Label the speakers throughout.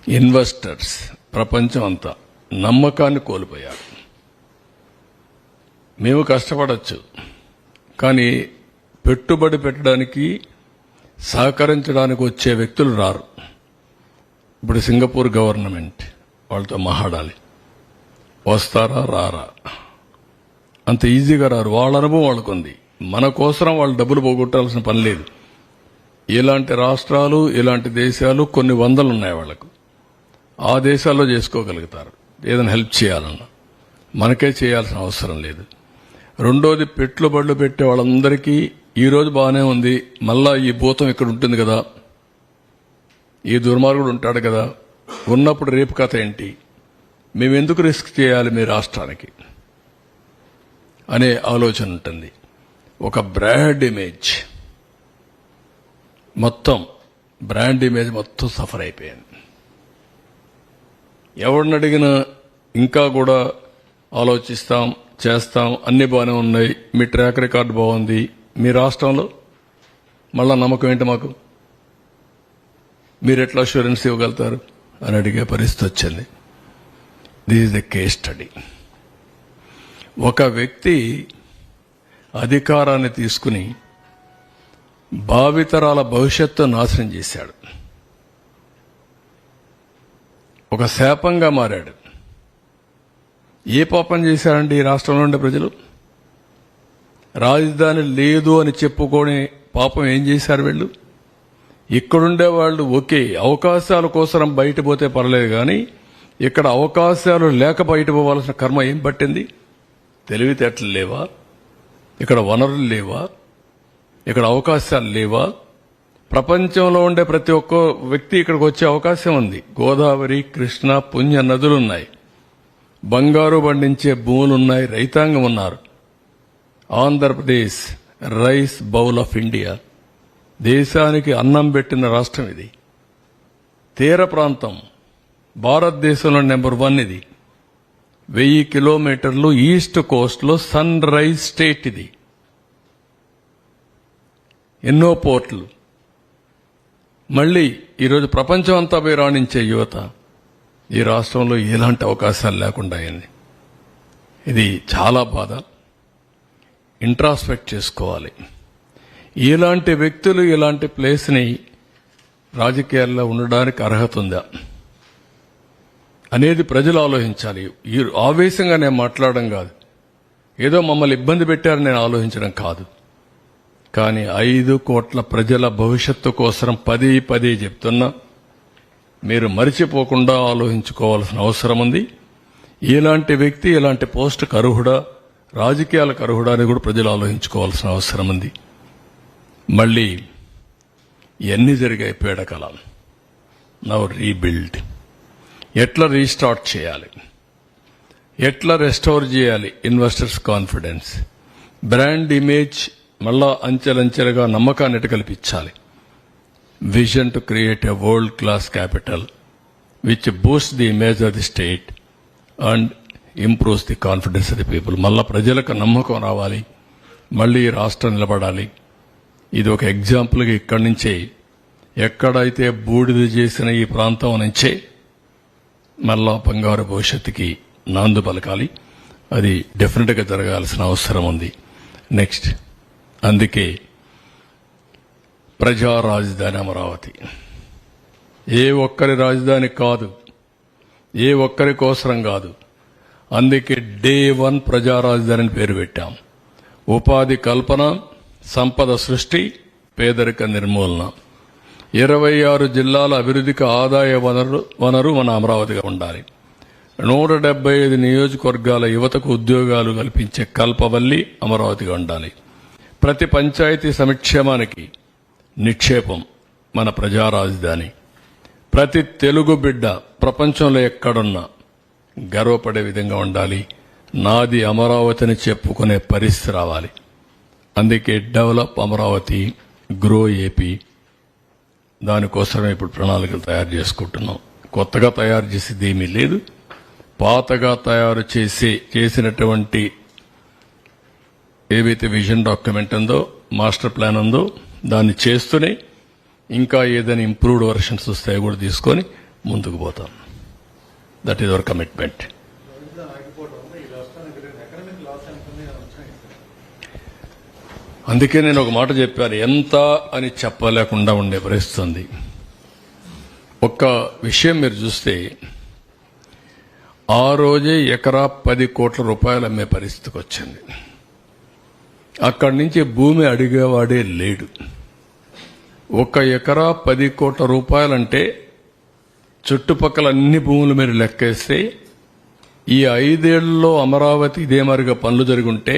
Speaker 1: Investors ప్రపంచం అంతా నమ్మకాన్ని కోల్పోయారు. మేము కష్టపడచ్చు, కానీ పెట్టుబడి పెట్టడానికి సహకరించడానికి వచ్చే వ్యక్తులు రారు. ఇప్పుడు సింగపూర్ గవర్నమెంట్ వాళ్ళతో మాట్లాడాలి, వస్తారా రారా? అంత ఈజీగా రారు. వాళ్ళ అనుభవం వాళ్ళకుంది. మన కోసం వాళ్ళు డబ్బులు పోగొట్టాల్సిన పని లేదు. ఇలాంటి రాష్ట్రాలు, ఇలాంటి దేశాలు కొన్ని వందలు ఉన్నాయి వాళ్లకు. ఆ దేశాల్లో చేసుకోగలుగుతారు ఏదైనా హెల్ప్ చేయాలన్నా. మనకే చేయాల్సిన అవసరం లేదు. రెండోది, పెట్టుబడులు పెట్టే వాళ్ళందరికీ ఈ రోజు బాగానే ఉంది, మళ్ళా ఈ భూతం ఇక్కడ ఉంటుంది కదా, ఈ దుర్మార్గుడు ఉంటాడు కదా, ఉన్నప్పుడు రేపు కథ ఏంటి, మేమెందుకు రిస్క్ చేయాలి మీ రాష్ట్రానికి అనే ఆలోచన ఉంటుంది. ఒక బ్రాండ్ ఇమేజ్ మొత్తం సఫర్ అయిపోయింది. ఎవరిని అడిగినా ఇంకా కూడా ఆలోచిస్తాం, చేస్తాం, అన్ని బాగానే ఉన్నాయి, మీ ట్రాక్ రికార్డు బాగుంది, మీ రాష్ట్రంలో మళ్ళా నమ్మకం ఏంటి మాకు, మీరు ఎట్లా అష్యూరెన్స్ ఇవ్వగలుగుతారు అని అడిగే పరిస్థితి వచ్చింది. This is the case study. ఒక వ్యక్తి అధికారాన్ని తీసుకుని భావితరాల భవిష్యత్తు నాశనం చేశాడు. ఒక శాపంగా మారాడు. ఏ పాపం చేశారండి ఈ రాష్ట్రంలో ఉండే ప్రజలు? రాజధాని లేదు అని చెప్పుకొని పాపం ఏం చేశారు వీళ్ళు? ఇక్కడుండే వాళ్ళు ఓకే, అవకాశాల కోసం బయట పోతే పర్లేదు, కానీ ఇక్కడ అవకాశాలు లేక బయట పోవాల్సిన కర్మ ఏం పట్టింది? తెలివితేటలు లేవా? ఇక్కడ వనరులు లేవా? ఇక్కడ అవకాశాలు లేవా? ప్రపంచంలో ఉండే ప్రతి ఒక్క వ్యక్తి ఇక్కడికి వచ్చే అవకాశం ఉంది. గోదావరి, కృష్ణ, పుణ్య నదులున్నాయి, బంగారు పండించే భూములున్నాయి, రైతాంగం ఉన్నారు. Andhra Pradesh rice bowl of India, దేశానికి అన్నం పెట్టిన రాష్ట్రం ఇది. తీర ప్రాంతం భారతదేశంలో నెంబర్ 1 ఇది. 1000 కిలోమీటర్లు ఈస్ట్ కోస్ట్ లో సన్ రైజ్ స్టేట్ ఇది. ఎన్నో పోర్ట్లు. మళ్లీ ఈరోజు ప్రపంచం అంతా పోయి రాణించే యువత ఈ రాష్ట్రంలో ఎలాంటి అవకాశాలు లేకుండా అయింది. ఇది చాలా బాధ. ఇంట్రాస్పెక్ట్ చేసుకోవాలి. ఇలాంటి వ్యక్తులు ఇలాంటి ప్లేస్ని రాజకీయాల్లో ఉండడానికి అర్హత ఉందా అనేది ప్రజలు ఆలోచించాలి. ఈ ఆవేశంగా నేను మాట్లాడడం కాదు, ఏదో మమ్మల్ని ఇబ్బంది పెట్టారని నేను ఆలోచించడం కాదు. కానీ 5 కోట్ల ప్రజల భవిష్యత్తు కోసం పదే చెప్తున్నా, మీరు మరిచిపోకుండా ఆలోచించుకోవాల్సిన అవసరం ఉంది. ఇలాంటి వ్యక్తి ఇలాంటి పోస్టుకు అర్హుడా, రాజకీయాలకు అర్హుడా అని కూడా ప్రజలు ఆలోచించుకోవాల్సిన అవసరం ఉంది. మళ్ళీ ఎన్ని జరిగాయి పీడకలం. Now rebuild. ఎట్లా రీస్టార్ట్ చేయాలి, ఎట్లా రెస్టోర్ చేయాలి ఇన్వెస్టర్స్ కాన్ఫిడెన్స్, బ్రాండ్ ఇమేజ్ మళ్ళా అంచెలంచెలుగా నమ్మకాన్ని కల్పించాలి. Vision to create a world class capital which Boost the image of the state and improves the confidence of the people. మళ్ళా ప్రజలకు నమ్మకం రావాలి, మళ్ళీ రాష్ట్రం నిలబడాలి. ఇది ఒక ఎగ్జాంపుల్గా ఇక్కడి నుంచే, ఎక్కడైతే బూడిద చేసిన ఈ ప్రాంతం నుంచే మళ్ళా బంగారు భవిష్యత్తుకి నాందు పలకాలి. అది డెఫినెట్గా జరగాల్సిన అవసరం ఉంది. నెక్స్ట్, అందుకే ప్రజా రాజధాని అమరావతి ఏ ఒక్కరి రాజధాని కాదు, ఏ ఒక్కరి కోసరం కాదు. అందుకే డే 1 ప్రజా రాజధాని అని పేరు పెట్టాం. ఉపాధి కల్పన, సంపద సృష్టి, పేదరిక నిర్మూలన, 26 జిల్లాల అభివృద్ధికి ఆదాయ వనరు మన అమరావతిగా ఉండాలి. 175 నియోజకవర్గాల యువతకు ఉద్యోగాలు కల్పించే కల్పవల్లి అమరావతిగా ఉండాలి. ప్రతి పంచాయతీ సంక్షేమానికి నిక్షేపం మన ప్రజా రాజధాని. ప్రతి తెలుగు బిడ్డ ప్రపంచంలో ఎక్కడున్నా గర్వపడే విధంగా ఉండాలి. నాది అమరావతిని చెప్పుకునే పరిస్థితి రావాలి. అందుకే డెవలప్ అమరావతి, గ్రో ఏపీ, దానికోసమే ఇప్పుడు ప్రణాళికలు తయారు చేసుకుంటున్నాం. కొత్తగా తయారు చేసేది ఏమీ లేదు. పాతగా తయారు చేసినటువంటి ఏవైతే విజన్ డాక్యుమెంట్ ఉందో, మాస్టర్ ప్లాన్ ఉందో, దాన్ని చేస్తూనే ఇంకా ఏదైనా ఇంప్రూవ్డ్ వర్షన్స్ వస్తాయో కూడా తీసుకొని ముందుకు పోతాం. That is our commitment. అందుకే నేను ఒక మాట చెప్పాను, ఎంత అని చెప్పలేకుండా ఉండే పరిస్థితి. ఒక్క విషయం మీరు చూస్తే ఆ రోజే ఎకరా 10 కోట్ల రూపాయలు అమ్మే పరిస్థితికి వచ్చింది. అక్కడి నుంచి భూమి అడిగేవాడే లేడు. ఒక ఎకరా 10 కోట్ల రూపాయలంటే చుట్టుపక్కల అన్ని భూములు మీరు లెక్కేస్తే ఈ 5 ఏళ్లలో అమరావతి ఇదే మరిగా పనులు జరుగుంటే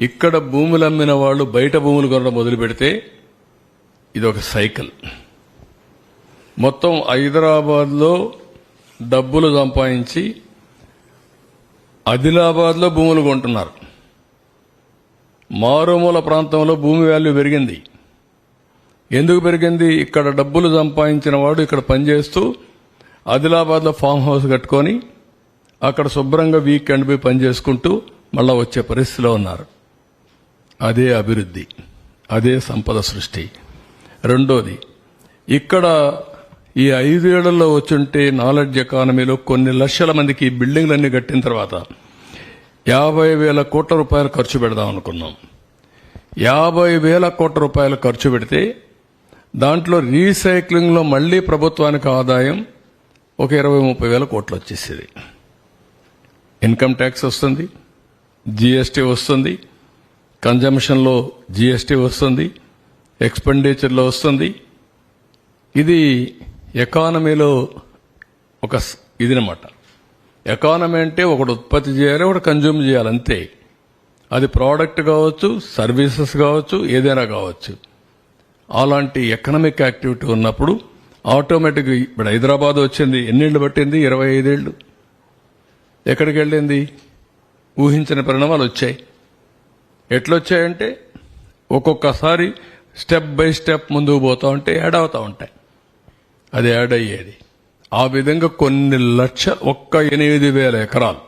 Speaker 1: ఇక్కడ భూములు అమ్మిన వాళ్ళు బయట భూములు కొనడం మొదలు పెడితే ఇది ఒక సైకిల్. మొత్తం హైదరాబాద్లో డబ్బులు సంపాదించి ఆదిలాబాద్లో భూములు కొంటున్నారు. మారుమూల ప్రాంతంలో భూమి వాల్యూ పెరిగింది. ఎందుకు పెరిగింది? ఇక్కడ డబ్బులు సంపాదించిన వాడు ఇక్కడ పనిచేస్తూ ఆదిలాబాద్లో ఫామ్ హౌస్ కట్టుకొని అక్కడ శుభ్రంగా వీకెండ్ పోయి పనిచేసుకుంటూ మళ్ళా వచ్చే పరిస్థితిలో ఉన్నారు. అదే అభివృద్ధి, అదే సంపద సృష్టి. రెండోది, ఇక్కడ ఈ 5 ఏళ్లలో వచ్చుంటే నాలెడ్జ్ ఎకానమీలో కొన్ని లక్షల మందికి ఈ బిల్డింగ్లన్నీ కట్టిన తర్వాత 50,000 కోట్ల రూపాయలు ఖర్చు పెడదాం అనుకున్నాం. 50,000 కోట్ల రూపాయలు ఖర్చు పెడితే దాంట్లో రీసైక్లింగ్లో మళ్లీ ప్రభుత్వానికి ఆదాయం ఒక 20-30 వేల కోట్లు వచ్చేసేది. ఇన్కమ్ ట్యాక్స్ వస్తుంది, జీఎస్టీ వస్తుంది, కన్జంప్షన్లో జీఎస్టీ వస్తుంది, ఎక్స్పెండిచర్లో వస్తుంది. ఇది ఎకానమీలో ఒక ఇదినమాట. ఎకానమీ అంటే ఒకటి ఉత్పత్తి చేయాలి, ఒకటి కన్జ్యూమ్ చేయాలి, అంతే. అది ప్రోడక్ట్ కావచ్చు, సర్వీసెస్ కావచ్చు, ఏదైనా కావచ్చు. అలాంటి ఎకనామిక్ యాక్టివిటీ ఉన్నప్పుడు ఆటోమేటిక్గా ఇప్పుడు హైదరాబాద్ వచ్చింది. ఎన్నేళ్లు పట్టింది? 25 ఏళ్లు. ఎక్కడికి వెళ్ళింది? ఊహించిన పరిణామాలు వచ్చాయి. ఎట్లొచ్చాయంటే ఒక్కొక్కసారి స్టెప్ బై స్టెప్ ముందుకు పోతా ఉంటే యాడ్ అవుతా ఉంటాయి. అది యాడ్ అయ్యేది. ఆ విధంగా కొన్ని లక్షల, ఒక్క 8,000 ఎకరాలు,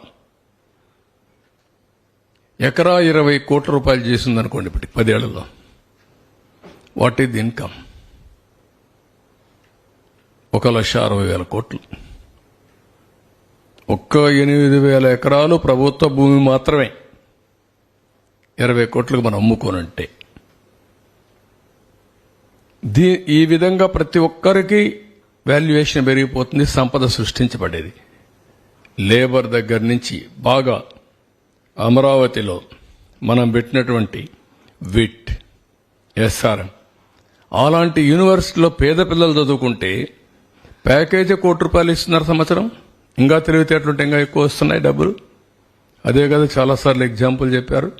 Speaker 1: ఎకరా 20 కోట్ల రూపాయలు చేసిందనుకోండి ఇప్పటి 10 ఏళ్లలో. What is income? 1,60,000 కోట్లు. ఒక్క 8,000 ఎకరాలు ప్రభుత్వ భూమి మాత్రమే 20 కోట్లకు మనం అమ్ముకోనంటే. ఈ విధంగా ప్రతి ఒక్కరికి వాల్యుయేషన్ పెరిగిపోతుంది, సంపద సృష్టించబడేది. లేబర్ దగ్గర నుంచి బాగా అమరావతిలో మనం పెట్టినటువంటి విట్, ఎస్ఆర్ఎం అలాంటి యూనివర్సిటీలో పేద పిల్లలు చదువుకుంటే ప్యాకేజీ ₹1,00,00,000 ఇస్తున్నారు సంవత్సరం. ఇంకా తెలివితేటలుంటే ఇంకా ఎక్కువ వస్తున్నాయి డబ్బులు. అదే కదా చాలాసార్లు ఎగ్జాంపుల్ చెప్పారు.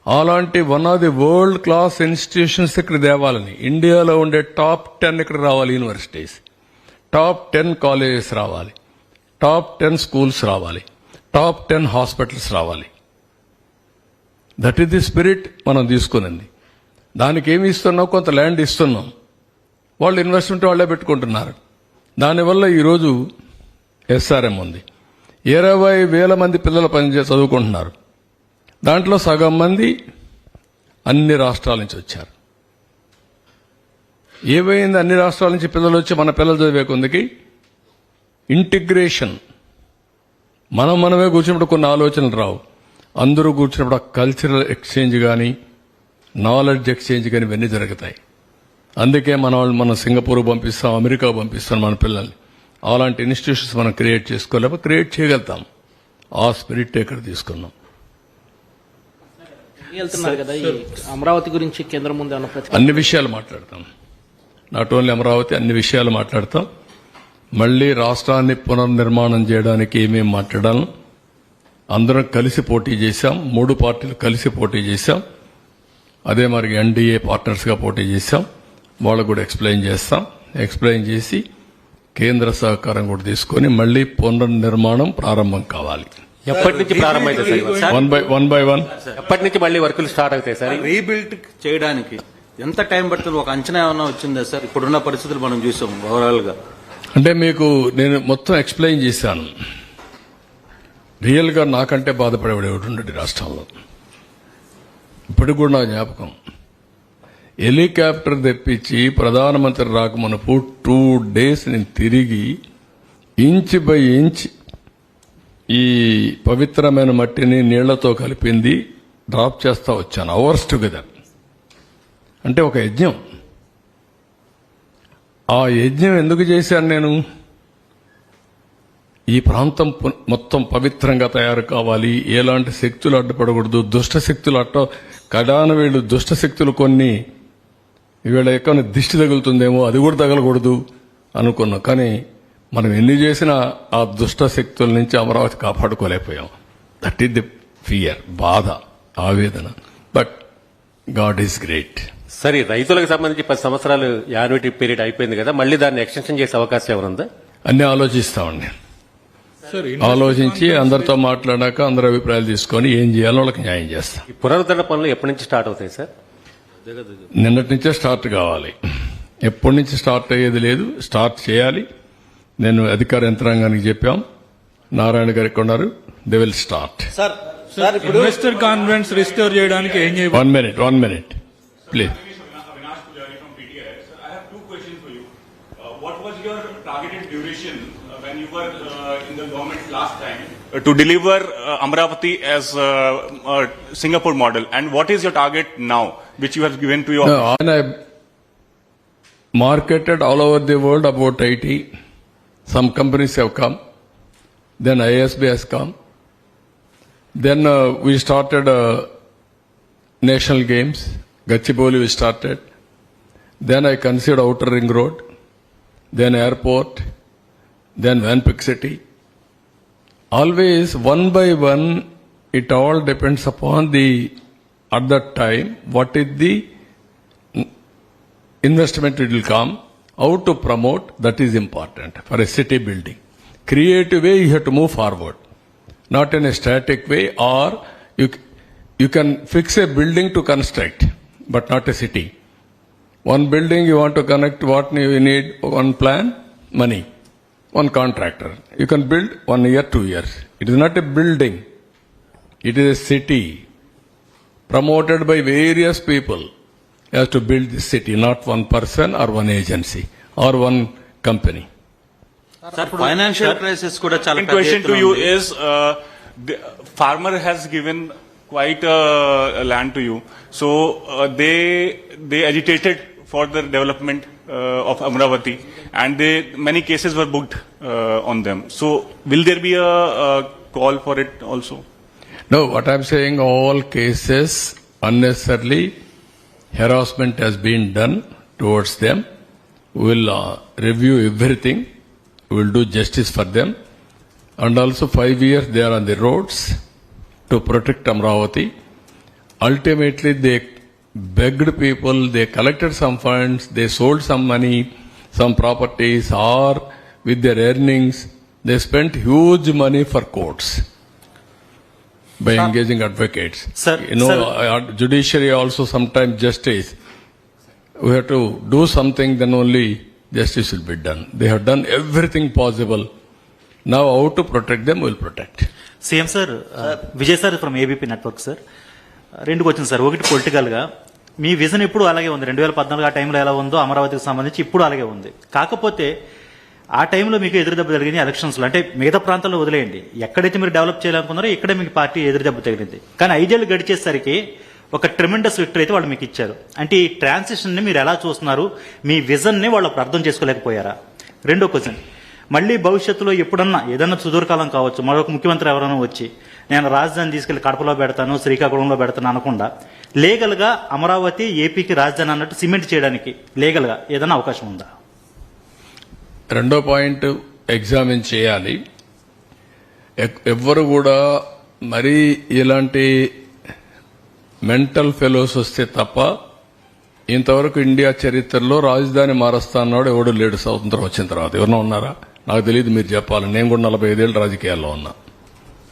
Speaker 1: అలాంటి one of the world class institutions ఇక్కడ తేవాలని, ఇండియాలో ఉండే టాప్ 10 ఇక్కడ రావాలి యూనివర్సిటీస్, టాప్ 10 కాలేజెస్ రావాలి, టాప్ 10 స్కూల్స్ రావాలి, టాప్ 10 హాస్పిటల్స్ రావాలి. దట్ ఈస్ ది స్పిరిట్ మనం తీసుకునింది. దానికి ఏమి ఇస్తున్నాం? కొంత ల్యాండ్ ఇస్తున్నాం, వాళ్ళు ఇన్వెస్ట్మెంట్ వాళ్ళే పెట్టుకుంటున్నారు. దానివల్ల ఈరోజు ఎస్ఆర్ఎం ఉంది. 20,000 మంది పిల్లలు చదువుకుంటున్నారు. దాంట్లో సగం మంది అన్ని రాష్ట్రాల నుంచి వచ్చారు. ఏమైంది? అన్ని రాష్ట్రాల నుంచి పిల్లలు వచ్చి మన పిల్లలు చదివే కొందికి ఇంటిగ్రేషన్. మనమే కూర్చున్నప్పుడు కొన్ని ఆలోచనలు రావు. అందరూ కూర్చున్నప్పుడు ఆ కల్చరల్ ఎక్స్చేంజ్ కానీ, నాలెడ్జ్ ఎక్స్చేంజ్ కానీ ఇవన్నీ జరుగుతాయి. అందుకే మనం సింగపూర్ పంపిస్తాం, అమెరికా పంపిస్తాం మన పిల్లల్ని. అలాంటి ఇన్స్టిట్యూషన్స్ మనం క్రియేట్ చేసుకోలేకపోతే క్రియేట్ చేయగలుగుతాం. ఆ స్పిరిట్ ఇక్కడ తీసుకున్నాం.
Speaker 2: అమరావతి గురించి కేంద్రం ముందు
Speaker 1: అన్ని విషయాలు మాట్లాడతాం. నాట్ ఓన్లీ అమరావతి, అన్ని విషయాలు మాట్లాడతాం. మళ్లీ రాష్ట్రాన్ని పునర్నిర్మాణం చేయడానికి ఏమేమి మాట్లాడాలి, అందరం కలిసి పోటీ చేశాం. 3 పార్టీలు కలిసి పోటీ చేశాం. అదే మరి ఎన్డీఏ పార్ట్నర్స్ గా పోటీ చేశాం. వాళ్ళకు కూడా ఎక్స్ప్లెయిన్ చేస్తాం. ఎక్స్ప్లెయిన్ చేసి కేంద్ర సహకారం కూడా తీసుకొని మళ్లీ పునర్నిర్మాణం ప్రారంభం కావాలి.
Speaker 3: ఎప్పటి నుంచి ప్రారంభమైతే సార్?
Speaker 1: వన్ బై వన్
Speaker 3: ఎప్పటి నుంచి మళ్ళీ వర్కులు స్టార్ట్ అవుతాయి సార్?
Speaker 4: రీబిల్డ్ చేయడానికి ఎంత టైం పడుతుంది? ఒక అంచనా ఏమన్నా వచ్చిందా సార్? ఇప్పుడున్న పరిస్థితులు మనం చూసాం ఓవరాల్ గా.
Speaker 1: అంటే మీకు నేను మొత్తం ఎక్స్ప్లెయిన్ చేశాను. రియల్ గా నాకంటే బాధపడేవాడు ఎవడు రాష్ట్రంలో. ఇప్పటికి కూడా నా జ్ఞాపకం, హెలికాప్టర్ తెప్పించి ప్రధానమంత్రి రాకమునపు 2 days నేను తిరిగి ఇంచ్ బై ఇంచ్ ఈ పవిత్రమైన మట్టిని నీళ్లతో కలిపింది డ్రాప్ చేస్తా వచ్చాను, అవర్స్ టుగెదర్. అంటే ఒక యజ్ఞం. ఆ యజ్ఞం ఎందుకు చేశాను నేను? ఈ ప్రాంతం మొత్తం పవిత్రంగా తయారు కావాలి, ఎలాంటి శక్తులు అడ్డుపడకూడదు, దుష్ట శక్తులు కడాన వీళ్ళు దుష్ట శక్తులు కొన్ని వీళ్ళ ఎక్కడ దిష్టి తగులుతుందేమో అది కూడా తగలకూడదు అనుకున్నాం. కానీ మనం ఎన్ని చేసినా ఆ దుష్ట శక్తుల నుంచి అమరావతి కాపాడుకోలేకపోయాం. దట్ ఈస్ ది ఫియర్, బాధ, ఆవేదన. But God is great.
Speaker 3: సరే, రైతులకు సంబంధించి 10 సంవత్సరాలు యాన్యుటీ పీరియడ్ అయిపోయింది కదా, మళ్ళీ దాన్ని ఎక్స్టెన్షన్ చేసే అవకాశం ఏమైనా
Speaker 1: అన్నీ ఆలోచిస్తామండి. ఆలోచించి అందరితో మాట్లాడాక అందరి అభిప్రాయాలు తీసుకొని ఏం చేయాలో వాళ్ళకి న్యాయం చేస్తాం.
Speaker 3: ఈ పునరుద్ధరణ పనులు ఎప్పటి నుంచి స్టార్ట్ అవుతాయి సార్?
Speaker 1: నిన్నటి నుంచే స్టార్ట్ కావాలి. ఎప్పటి నుంచి స్టార్ట్ అయ్యేది లేదు, స్టార్ట్ చేయాలి. నేను అధికార యంత్రాంగానికి చెప్పాం, నారాయణ గారికి ఉన్నారు, దే విల్ స్టార్ట్.
Speaker 5: సార్ ఇప్పుడు ఇన్వెస్టర్ కాన్ఫిడెన్స్ రిస్టోర్ చేయడానికి ఏం చేయాలి?
Speaker 1: 1 minute please.
Speaker 6: Avinash Pujari from PTI. Sir, I have 2 questions for you. What was your targeted duration when you were in the government last time to deliver Amravati as Singapore model, and what is your target now, which you have given to your?
Speaker 1: And I marketed all over the world about 80. Some companies have come. Then ISB has come. Then we started national games. Gachibowli we started. Then I considered outer ring road. Then airport. Then Vanpik city. Always one by one, it all depends upon at that time, what is the investment it will come, how to promote, that is important for a city building. Creative way you have to move forward, not in a static way, or you can fix a building to construct, but not a city. One building you want to connect, what you need? One plan, money. One contractor. You can build 1 year, 2 years. It is not a building. It is a city promoted by various people. You have to build this city, not one person or one agency or one company.
Speaker 4: Sir financial crisis కూడా చాలా
Speaker 6: Second question to you is, the farmer has given quite a land to you, so they agitated for the development of Amravati, and many cases were booked on them. So will there be a call for it also?
Speaker 1: No, what I'm saying, all cases unnecessarily harassment has been done towards them. We will review everything. We will do justice for them. And also 5 years they are on the roads to protect Amravati. Ultimately they begged people, they collected some funds, they sold some money, some properties, or with their earnings, they spent huge money for courts by engaging advocates.
Speaker 7: Sir,
Speaker 1: Judiciary also sometimes justice. We have to do something, then only justice will be done. They have done everything possible. Now how to protect them, we'll protect.
Speaker 7: CM sir, Vijay sir from ABP network sir. 2 question sir. ఒకటి political గా మీ vision ఇప్పుడు అలాగే ఉంది. 2014 ఆ టైంలో ఎలా ఉందో అమరావతికి సంబంధించి ఇప్పుడు అలాగే ఉంది. కాకపోతే ఆ టైంలో మీకు ఎదురుదెబ్బ జరిగింది ఎలక్షన్స్ లో. అంటే మిగతా ప్రాంతాల్లో వదిలేయండి, ఎక్కడైతే మీరు డెవలప్ చేయాలనుకున్నారో ఇక్కడే మీకు పార్టీ ఎదురుదెబ్బ తగిలింది. కానీ 5 ఏళ్ళు గడిచేసరికి ఒక ట్రెమెండస్ విక్టరీ అయితే వాళ్ళు మీకు ఇచ్చారు. అంటే ఈ ట్రాన్సిషన్ ని మీరు ఎలా చూస్తున్నారు? మీ విజన్ ని వాళ్ళు అర్థం చేసుకోలేకపోయారా? 2వ క్వశ్చన్, మళ్ళీ భవిష్యత్తులో ఎప్పుడన్నా ఏదన్నా సుదూరకాలం కావచ్చు, మరొక ముఖ్యమంత్రి ఎవరైనా వచ్చి నేను రాజధాని తీసుకెళ్లి కడపలో పెడతాను, శ్రీకాకుళంలో పెడతాను అనకుండా లీగల్ గా అమరావతి ఏపీకి రాజధాని అన్నట్టు సిమెంట్ చేయడానికి లీగల్ గా ఏదైనా అవకాశం ఉందా?
Speaker 1: 2వ పాయింట్ ఎగ్జామిన్ చేయాలి. ఎవ్వరు కూడా మరీ ఇలాంటి మెంటల్ ఫెలోస్ వస్తే తప్ప ఇంతవరకు ఇండియా చరిత్రలో రాజధాని మారుస్తా అన్నాడు ఎవడు లేడు. స్వతంత్రం వచ్చిన తర్వాత ఎవరన్నా ఉన్నారా? నాకు తెలియదు, మీరు చెప్పాలి. నేను కూడా 45 ఏళ్ళు రాజకీయాల్లో ఉన్నా,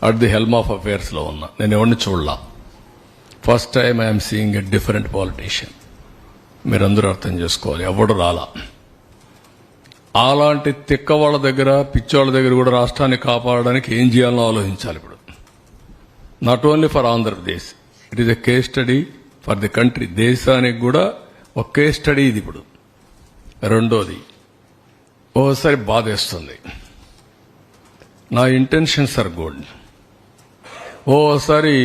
Speaker 1: at the helm of affairs లో ఉన్నా. నేను ఎవరిని చూడలా. First time I'm seeing a different politician. మీరందరూ అర్థం చేసుకోవాలి, ఎవడు రాలా. అలాంటి తిక్క వాళ్ళ దగ్గర, పిచ్చోళ్ళ దగ్గర కూడా రాష్ట్రాన్ని కాపాడడానికి ఏం చేయాలో ఆలోచించాలి ఇప్పుడు. Not only for Andhra Pradesh, it is a case study for the country. దేశానికి కూడా ఒకే స్టడీ ఇది. ఇప్పుడు రెండోది, ఓసారి బాధేస్తుంది. నా ఇంటెన్షన్స్ ఆర్ గుడ్. ఓసారి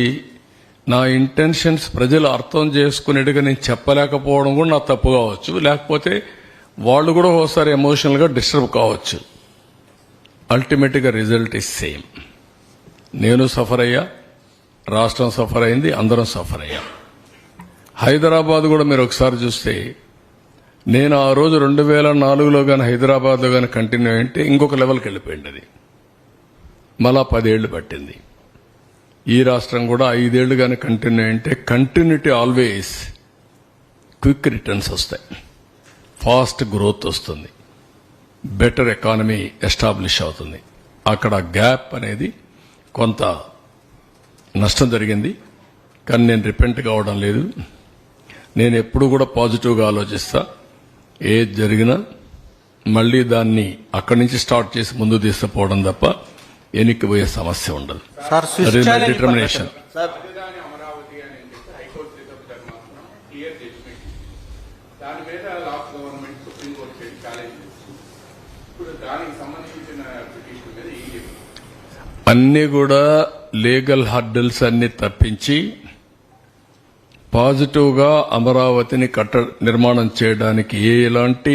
Speaker 1: నా ఇంటెన్షన్స్ ప్రజలు అర్థం చేసుకునేట్టుగా నేను చెప్పలేకపోవడం కూడా నా తప్పు కావచ్చు. లేకపోతే వాళ్ళు కూడా ఓసారి ఎమోషనల్ గా డిస్టర్బ్ కావచ్చు. అల్టిమేట్ గా రిజల్ట్ ఇస్ సేమ్. నేను సఫర్ అయ్యా, రాష్ట్రం సఫర్ అయింది, అందరం సఫర్ అయ్యా. హైదరాబాద్ కూడా మీరు ఒకసారి చూస్తే, నేను ఆ రోజు 2004లో కానీ హైదరాబాద్లో కానీ కంటిన్యూ అంటే ఇంకొక లెవెల్కి వెళ్ళిపోయింది. అది మళ్ళా 10 ఏళ్లు పట్టింది. ఈ రాష్ట్రం కూడా 5 ఏళ్లు కానీ కంటిన్యూ అంటే కంటిన్యూటీ ఆల్వేస్ క్విక్ రిటర్న్స్ వస్తాయి, ఫాస్ట్ గ్రోత్ వస్తుంది, బెటర్ ఎకానమీ ఎస్టాబ్లిష్ అవుతుంది. అక్కడ గ్యాప్ అనేది కొంత నష్టం జరిగింది, కానీ నేను రిపెంట్ కావడం లేదు. నేను ఎప్పుడు కూడా పాజిటివ్గా ఆలోచిస్తా. ఏది జరిగినా మళ్లీ దాన్ని అక్కడి నుంచి స్టార్ట్ చేసి ముందు తీసుకుపోవడం తప్ప ఎనిక్కిపోయే సమస్య ఉండదు.
Speaker 4: Sir, switch challenge
Speaker 1: determination. అన్ని కూడా లీగల్ హర్డల్స్ అన్ని తప్పించి పాజిటివ్ గా అమరావతిని నిర్మాణం చేయడానికి ఎలాంటి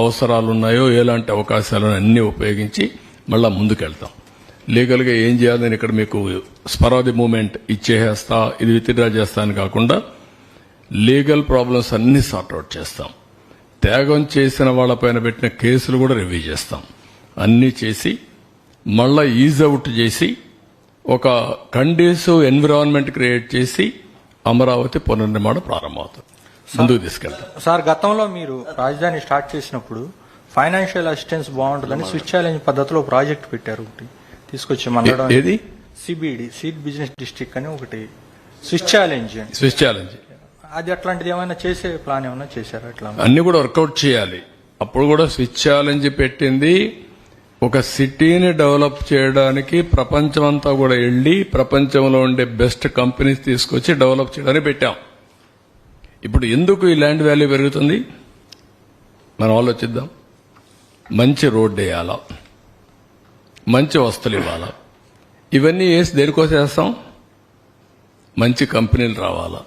Speaker 1: అవసరాలున్నాయో, ఎలాంటి అవకాశాలను అన్ని ఉపయోగించి మళ్ళా ముందుకెళ్తాం. లీగల్ గా ఏం చేయాలి, నేను ఇక్కడ మీకు స్పరాది మూమెంట్ ఇచ్చేస్తా, ఇది విత్డ్రా చేస్తా అని కాకుండా లీగల్ ప్రాబ్లమ్స్ అన్ని సార్ట్అవుట్ చేస్తాం. త్యాగం చేసిన వాళ్లపైన పెట్టిన కేసులు కూడా రివ్యూ చేస్తాం. అన్ని చేసి మళ్ళా ఈజ్ అవుట్ చేసి ఒక కండీసివ్ ఎన్విరాన్మెంట్ క్రియేట్ చేసి అమరావతి పునర్నిర్మాణం ప్రారంభమవుతుంది, ముందుకు తీసుకెళ్తాం.
Speaker 8: సార్, గతంలో మీరు రాజధాని స్టార్ట్ చేసినప్పుడు ఫైనాన్షియల్ అసిస్టెన్స్ బాగుంటుందని స్విచ్ ఛాలెంజ్ పద్ధతిలో ప్రాజెక్ట్ పెట్టారు. ఒకటి తీసుకొచ్చి మండలం
Speaker 1: ఏది
Speaker 8: సిబిడి, సీడ్ బిజినెస్ డిస్ట్రిక్ట్ అని ఒకటి స్విచ్ ఛాలెంజ్. అది అట్లాంటిది ఏమైనా చేసే ప్లాన్ ఏమైనా చేశారు? అట్లా
Speaker 1: అన్ని కూడా వర్కౌట్ చేయాలి. అప్పుడు కూడా స్విచ్ ఛాలెంజ్ పెట్టింది ఒక సిటీని డెవలప్ చేయడానికి, ప్రపంచమంతా కూడా వెళ్లి ప్రపంచంలో ఉండే బెస్ట్ కంపెనీస్ తీసుకొచ్చి డెవలప్ చేయడానికి పెట్టాం. ఇప్పుడు ఎందుకు ఈ ల్యాండ్ వాల్యూ పెరుగుతుంది మనం ఆలోచిద్దాం. మంచి రోడ్డు వేయాలా, మంచి వస్తువులు ఇవ్వాలా, ఇవన్నీ వేసి దేనికోసం వేస్తాం? మంచి కంపెనీలు రావాలా,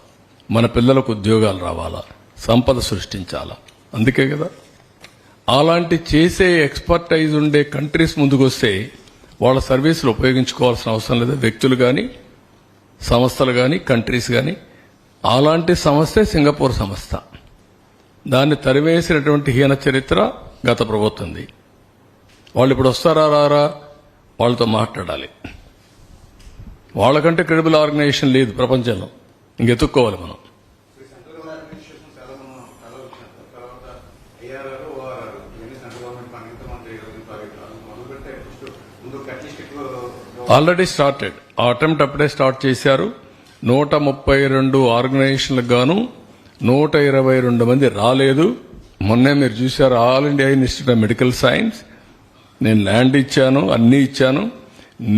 Speaker 1: మన పిల్లలకు ఉద్యోగాలు రావాలా, సంపద సృష్టించాలా. అందుకే కదా అలాంటి చేసే ఎక్స్పర్టైజ్ ఉండే కంట్రీస్ ముందుకొస్తే వాళ్ళ సర్వీసులు ఉపయోగించుకోవాల్సిన అవసరం లేదు. వ్యక్తులు కానీ, సంస్థలు కానీ, కంట్రీస్ కానీ. అలాంటి సంస్థే సింగపూర్ సంస్థ. దాన్ని తరివేసినటువంటి హీన చరిత్ర గత ప్రభుత్వంది. వాళ్ళు ఇప్పుడు వస్తారా రారా, వాళ్ళతో మాట్లాడాలి. వాళ్ళకంటే క్రెడిబుల్ ఆర్గనైజేషన్ లేదు ప్రపంచంలో, ఇంకెత్తుక్కోవాలి మనం. Already started. ఆ అటెంప్ట్ అప్పుడే స్టార్ట్ చేశారు. 132 ఆర్గనైజేషన్లకు గాను 122 మంది రాలేదు. మొన్నే మీరు చూశారు, all India institute of medical science. నేను ల్యాండ్ ఇచ్చాను, అన్ని ఇచ్చాను.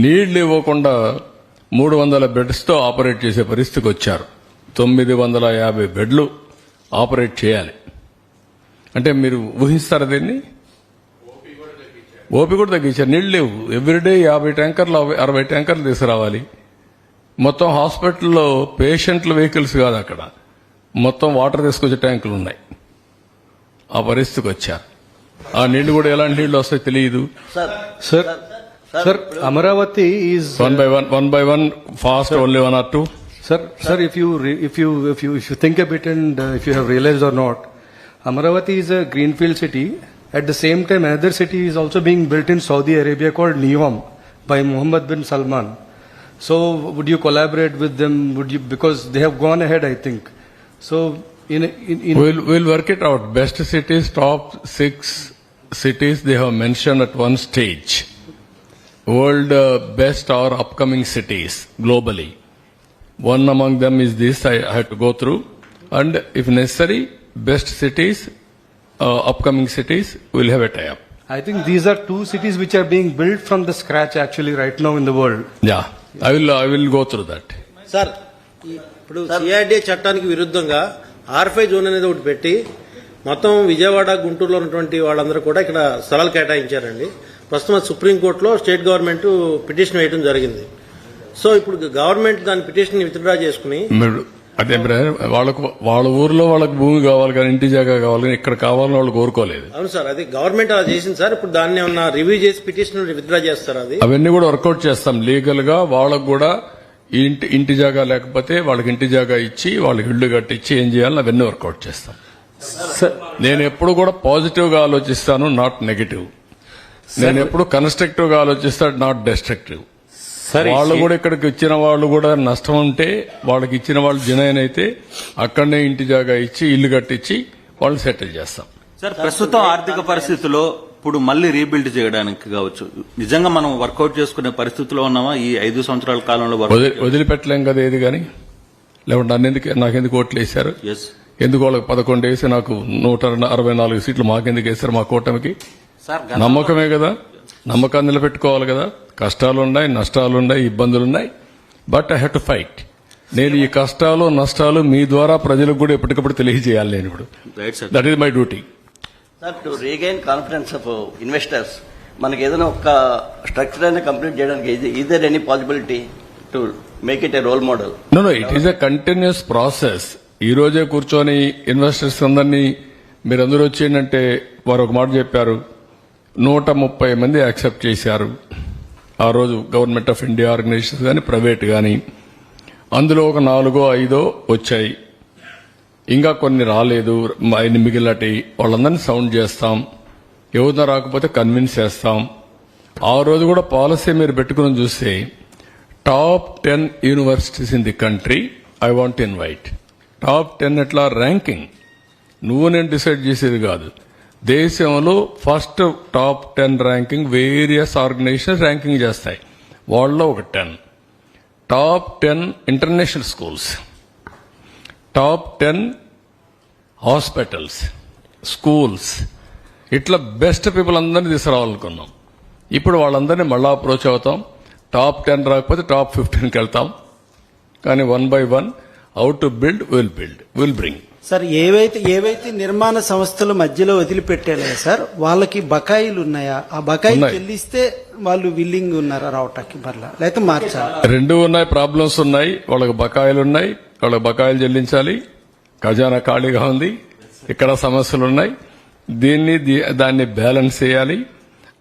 Speaker 1: నీళ్లు ఇవ్వకుండా 300 బెడ్స్తో ఆపరేట్ చేసే పరిస్థితికి వచ్చారు. 950 బెడ్లు ఆపరేట్ చేయాలి అంటే మీరు ఊహిస్తారా దీన్ని? ఓపీ కూడా తగ్గించారు. నీళ్లు లేవు. ఎవ్రీడే 50 ట్యాంకర్లు 60 ట్యాంకర్లు తీసుకురావాలి. మొత్తం హాస్పిటల్లో పేషెంట్ల వెహికల్స్ కాదు, అక్కడ మొత్తం వాటర్ తీసుకొచ్చే ట్యాంకులు ఉన్నాయి. ఆ పరిస్థితికి వచ్చారు. ఆ నీళ్లు కూడా ఎలాంటి నీళ్లు వస్తాయో తెలియదు.
Speaker 8: Sir, Amaravati is
Speaker 1: one by one fast, only 1 or 2.
Speaker 8: Sir, if you think a bit and if you have realized or not, Amaravati is a greenfield city. At the same time, another city is also being built in Saudi Arabia called NEOM by Mohammed bin Salman. So, would you collaborate with them? Would you, because they have gone ahead, I think. So,
Speaker 1: We'll work it out. Best cities, top 6 cities they have mentioned at one stage. World best or upcoming cities globally. One among them is this I had to go through. And if necessary, best cities, upcoming cities, we'll have a tie-up.
Speaker 8: I think these are 2 cities which are being built from the scratch actually right now in the world.
Speaker 1: Yeah, I will go through that.
Speaker 9: Sir, ఇప్పుడు CRDA చట్టానికి విరుద్ధంగా R5 zone అనేది ఒకటి పెట్టి మొత్తం విజయవాడ గుంటూరులో ఉన్నటువంటి వాళ్ళందరూ కూడా ఇక్కడ స్థలాలు కేటాయించారండి. ప్రస్తుతం సుప్రీంకోర్టులో స్టేట్ గవర్నమెంట్ పిటిషన్ వేయడం జరిగింది. సో ఇప్పుడు గవర్నమెంట్ దాని పిటిషన్ విత్డ్రా చేసుకుని
Speaker 1: మీరు అదే బ్రదర్, వాళ్ళ ఊర్లో వాళ్ళకి భూమి కావాలి కానీ ఇంటి జాగా కావాలి కానీ ఇక్కడ కావాలని వాళ్ళు కోరుకోలేదు.
Speaker 9: అవును సార్, అది గవర్నమెంట్ అలా చేసింది సార్. ఇప్పుడు దాన్ని ఏమన్నా రివ్యూ చేసి పిటిషన్ విత్డ్రా చేస్తారు. అది
Speaker 1: అవన్నీ కూడా వర్కౌట్ చేస్తాం లీగల్ గా. వాళ్ళకు కూడా ఇంటి జాగా లేకపోతే వాళ్ళకి ఇంటి జాగా ఇచ్చి వాళ్ళకి ఇళ్లు కట్టించి ఏం చేయాలని అవన్నీ వర్కౌట్ చేస్తాం. నేను ఎప్పుడు కూడా పాజిటివ్ గా ఆలోచిస్తాను, నాట్ నెగటివ్. నేను ఎప్పుడు కన్స్ట్రక్టివ్ గా ఆలోచిస్తాను, నాట్ డెస్ట్రక్టివ్. వాళ్ళు కూడా ఇక్కడికి ఇచ్చిన వాళ్ళు కూడా నష్టం ఉంటే వాళ్ళకి ఇచ్చిన వాళ్ళు జనైన్ అయితే అక్కడనే ఇంటి జాగా ఇచ్చి ఇల్లు కట్టించి వాళ్ళు సెటిల్ చేస్తాం.
Speaker 4: సార్, ప్రస్తుతం ఆర్థిక పరిస్థితుల్లో ఇప్పుడు మళ్ళీ రీబిల్డ్ చేయడానికి కావచ్చు, నిజంగా మనం వర్కౌట్ చేసుకునే పరిస్థితిలో ఉన్నామా ఈ 5 సంవత్సరాల కాలంలో?
Speaker 1: వదిలిపెట్టలేం కదా ఏది కానీ. లేకుంటే నాకెందుకు ఓట్లు వేశారు?
Speaker 4: ఎస్,
Speaker 1: ఎందుకు వాళ్ళకి 11 వేసి నాకు 164 సీట్లు మాకెందుకు వేశారు? మా కూటమికి
Speaker 4: సార్
Speaker 1: నమ్మకమే కదా. నమ్మకాన్ని నిలబెట్టుకోవాలి కదా. కష్టాలున్నాయి, నష్టాలున్నాయి, ఇబ్బందులున్నాయి. But I have to fight. నేను ఈ కష్టాలు నష్టాలు మీ ద్వారా ప్రజలకు కూడా ఎప్పటికప్పుడు తెలియజేయాలి. నేను ఇప్పుడు
Speaker 4: right sir,
Speaker 1: that is my duty.
Speaker 10: Sir, to regain confidence of investors మనకి ఏదైనా ఒక స్ట్రక్చర్ అయినా కంప్లీట్ చేయడానికి is there any possibility to make it a role model?
Speaker 1: No, it is a continuous process. ఈ రోజే కూర్చొని ఇన్వెస్టర్స్ అందరినీ మీరందరూ వచ్చేయంటే వారు ఒక మాట చెప్పారు, 130 మంది యాక్సెప్ట్ చేశారు ఆ రోజు. గవర్నమెంట్ ఆఫ్ ఇండియా ఆర్గనైజేషన్స్ కానీ ప్రైవేట్ కానీ. అందులో ఒక 4-5 వచ్చాయి, ఇంకా కొన్ని రాలేదు. మిగిలినటి వాళ్ళందరినీ సౌండ్ చేస్తాం. ఎవరితో రాకపోతే కన్విన్స్ చేస్తాం. ఆ రోజు కూడా పాలసీ మీరు పెట్టుకుని చూస్తే top 10 universities in the country I want invite. Top 10 ఎట్లా ర్యాంకింగ్ నువ్వు నేను డిసైడ్ చేసేది కాదు. దేశంలో first top 10 ranking various organisations ranking చేస్తాయి. వాళ్ళలో ఒక 10 top 10 international schools, top 10 hospitals, schools, ఇట్లా బెస్ట్ పీపుల్ అందరినీ తీసుకురావాలనుకున్నాం. ఇప్పుడు వాళ్ళందరినీ మళ్ళా అప్రోచ్ అవుతాం. టాప్ 10 రాకపోతే టాప్ 15కి వెళ్తాం. కానీ 1 by 1 how to build will bring.
Speaker 11: Sir, ఏవైతే నిర్మాణ సంస్థల మధ్యలో వదిలిపెట్టాలే సార్, వాళ్ళకి బకాయిలు ఉన్నాయా? ఆ బకాయిలు చెల్లిస్తే వాళ్ళు విల్లింగ్ ఉన్నారా రావటానికి మరలా, లేకపోతే మార్చాలి?
Speaker 1: రెండు ఉన్నాయి. ప్రాబ్లమ్స్ ఉన్నాయి, వాళ్ళకి బకాయిలు ఉన్నాయి. వాళ్ళకి బకాయిలు చెల్లించాలి. ఖజానా ఖాళీగా ఉంది. ఇక్కడ సమస్యలు ఉన్నాయి. దాన్ని బ్యాలెన్స్ చేయాలి.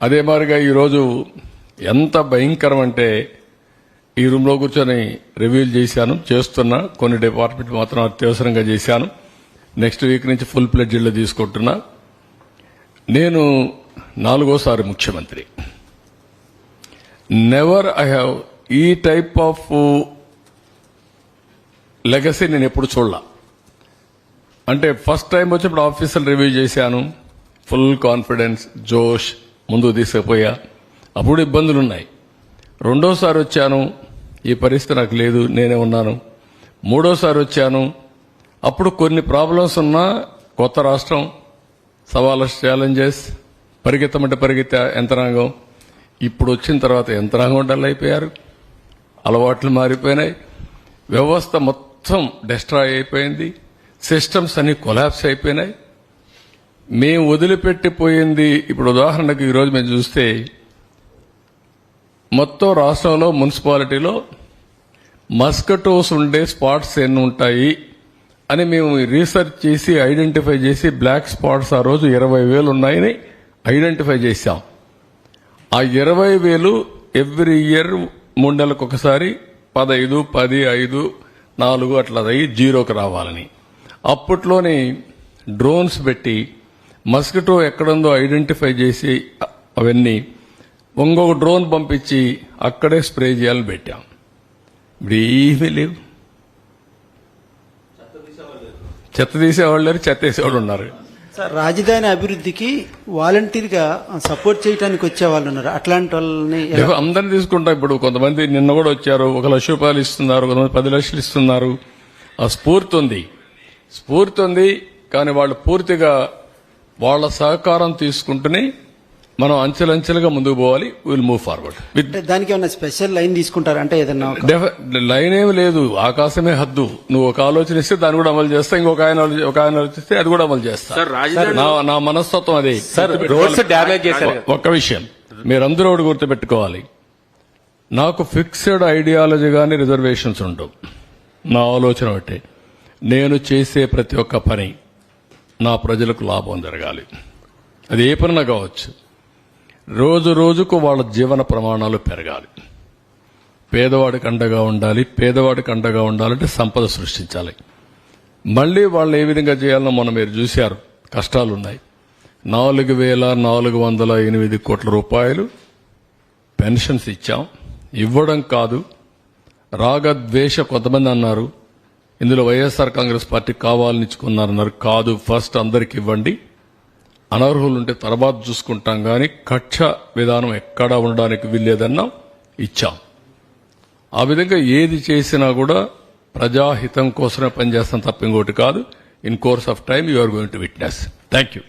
Speaker 1: అదే మాదిరిగా ఈరోజు ఎంత భయంకరం అంటే ఈ రూమ్ లో కూర్చొని రివ్యూలు చేస్తున్నా. కొన్ని డిపార్ట్మెంట్ మాత్రం అత్యవసరంగా చేశాను. నెక్స్ట్ వీక్ నుంచి ఫుల్ ప్లెడ్జ్లో తీసుకుంటున్నా. నేను 4వ ముఖ్యమంత్రి. నెవర్ ఐ హ్యావ్ ఈ టైప్ ఆఫ్ లెగసీ నేను ఎప్పుడు చూడలా. అంటే ఫస్ట్ టైం వచ్చినప్పుడు ఆఫీసర్లు రివ్యూ చేశాను. ఫుల్ కాన్ఫిడెన్స్, జోష్, ముందుకు తీసుకుపోయా. అప్పుడు ఇబ్బందులున్నాయి. రెండోసారి వచ్చాను, ఈ పరిస్థితి నాకు లేదు, నేనే ఉన్నాను. మూడోసారి వచ్చాను, అప్పుడు కొన్ని ప్రాబ్లమ్స్ ఉన్నా, కొత్త రాష్ట్రం, సవాళ్ళ ఛాలెంజెస్, పరిగెత్తమంటే పరిగెత్తే యంత్రాంగం. ఇప్పుడు వచ్చిన తర్వాత యంత్రాంగం డల్ అయిపోయారు, అలవాట్లు మారిపోయినాయి, వ్యవస్థ మొత్తం డిస్ట్రాయ్ అయిపోయింది, సిస్టమ్స్ అన్ని కొలాప్స్ అయిపోయినాయి. మేము వదిలిపెట్టిపోయింది. ఇప్పుడు ఉదాహరణకు ఈరోజు మేము చూస్తే మొత్తం రాష్ట్రంలో మున్సిపాలిటీలో మస్కిటోస్ ఉండే స్పాట్స్ ఎన్ని ఉంటాయి అని మేము రీసెర్చ్ చేసి ఐడెంటిఫై చేసి బ్లాక్ స్పాట్స్ ఆ రోజు 20,000 ఉన్నాయని ఐడెంటిఫై చేశాం. ఆ 20,000 ఎవ్రీ ఇయర్ 3 నెలలకు ఒకసారి 15, 10, 5, 4 అట్లా అయ్యి 0కి రావాలని అప్పట్లోనే డ్రోన్స్ పెట్టి మస్కిటో ఎక్కడుందో ఐడెంటిఫై చేసి అవన్నీ ఇంకొక డ్రోన్ పంపించి అక్కడే స్ప్రే చేయాలని పెట్టాం. ఇప్పుడు ఏమీ లేవు. చెత్త తీసేవాళ్ళు లేరు, చెత్త వేసేవాళ్ళు ఉన్నారు.
Speaker 11: సార్, రాజధాని అభివృద్ధికి వాలంటీర్గా సపోర్ట్ చేయడానికి వచ్చే వాళ్ళు ఉన్నారు. అట్లాంటి వాళ్ళని
Speaker 1: అందరినీ తీసుకుంటాం. ఇప్పుడు కొంతమంది నిన్న కూడా వచ్చారు, 1 లక్ష రూపాయలు ఇస్తున్నారు, కొంతమంది 10 లక్షలు ఇస్తున్నారు. ఆ స్ఫూర్తి ఉంది. కానీ వాళ్ళు పూర్తిగా వాళ్ళ సహకారం తీసుకుంటూనే మనం అంచెలంచెలుగా ముందుకు పోవాలి. విల్ మూవ్ ఫార్వర్డ్ విత్
Speaker 11: అంటే దానికి ఏమైనా స్పెషల్ లైన్ తీసుకుంటారా? అంటే ఏదన్నా
Speaker 1: లైన్ ఏమి లేదు, ఆకాశమే హద్దు. నువ్వు ఒక ఆలోచన ఇస్తే దాన్ని కూడా అమలు చేస్తా, ఒక ఆయన ఆలోచిస్తే అది కూడా అమలు చేస్తా. నా మనస్తత్వం అదే.
Speaker 3: రోడ్స్ డ్యామేజ్ చేశారు.
Speaker 1: ఒక్క విషయం మీరందరూ ఒకటి గుర్తుపెట్టుకోవాలి, నాకు ఫిక్స్డ్ ఐడియాలజీ గానీ రిజర్వేషన్స్ ఉండవు. నా ఆలోచన ఒకటి, నేను చేసే ప్రతి ఒక్క పని నా ప్రజలకు లాభం జరగాలి. అది ఏ పనినా కావచ్చు. రోజు రోజుకు వాళ్ళ జీవన ప్రమాణాలు పెరగాలి. పేదవాడికి అండగా ఉండాలి. పేదవాడికి అండగా ఉండాలంటే సంపద సృష్టించాలి. మళ్లీ వాళ్ళు ఏ విధంగా చేయాలనో మనం మీరు చూశారు, కష్టాలున్నాయి. 4,408 కోట్ల రూపాయలు పెన్షన్స్ ఇచ్చాం. ఇవ్వడం కాదు, రాగద్వేష కొంతమంది అన్నారు ఇందులో వైఎస్ఆర్ కాంగ్రెస్ పార్టీ కావాలని ఇచ్చుకున్నారన్నారు. కాదు, ఫస్ట్ అందరికి ఇవ్వండి, అనర్హులుంటే తర్వాత చూసుకుంటాం, కానీ కక్ష విధానం ఎక్కడా ఉండడానికి వీల్లేదన్నాం, ఇచ్చాం. ఆ విధంగా ఏది చేసినా కూడా ప్రజాహితం కోసమే పనిచేస్తాం తప్ప ఇంకోటి కాదు. In course of time you are going to witness. Thank you.